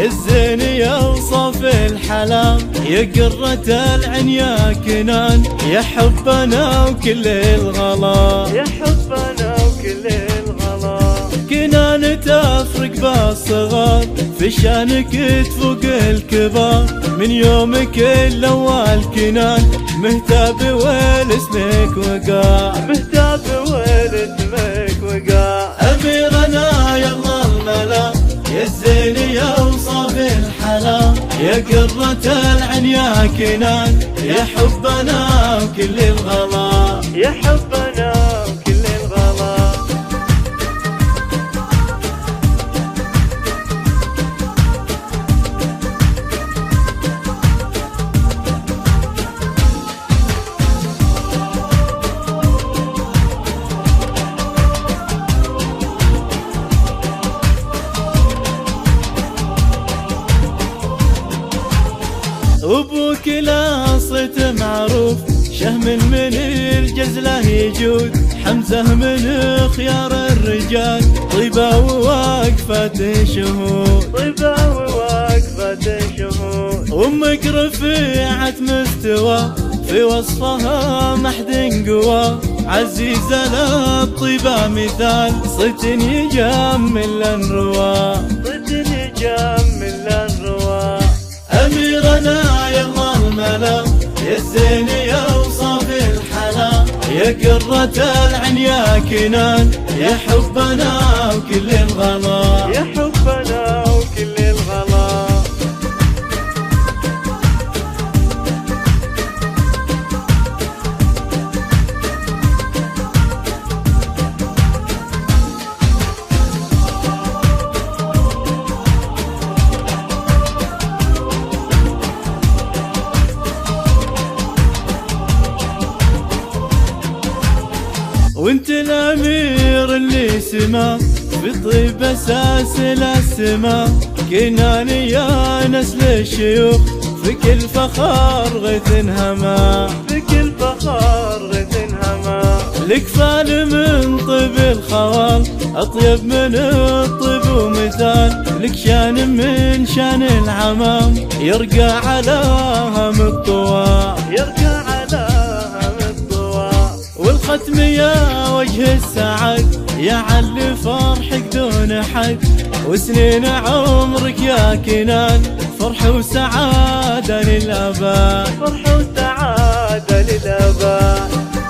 يا الزين يا وصف الحلا، يا قرة العين يا كنان، يا حبنا وكل الغلا، يا حبنا وكل الغلا. كنان تفرق بالصغار، في شانك تفوق الكبار، من يومك الاول كنان، مهتاب والاسمك وقع، مهتاب والاسمك وقع. أميرنا يا الله الملا، يا الزين يا وصف الحلا، يا قرة العين يا كنان، يا حبنا وكل الغلا، يا حبنا وكل الغلا. أبوك لا صيت معروف، شهم من الجزلة يجود، حمزة من خيار الرجال، طيبة وواقفة شهود، طيبة وواقفة شهود. أمك رفيعة مستوى، في وصفها محد قوى، عزيزة لا طيبة مثال، صيت يجمل الروا، صيت يجمل الروا. أميرنا يا الله الملا، يا الزين يا وصف الحلا، يا قرة العين يا كنان، يا حبنا وكل الغلا، يا حبنا وكل الغلا. وانت الامير اللي سما، في طيب اساس السما، كنان يا نسل الشيوخ، في كل فخار غيث انهما، في كل فخار غيث انهما. لك فال من طيب الخوال، اطيب من الطيب ومثال، لك شان من شان العمام، يرقى على هم الطوى، يرقى على هم الطوى. والختم يا وجه السعد، يا علي فرحك دون حد، وسنين عمرك يا كنان، فرح وسعادة للأبد، فرح وسعادة للأبد.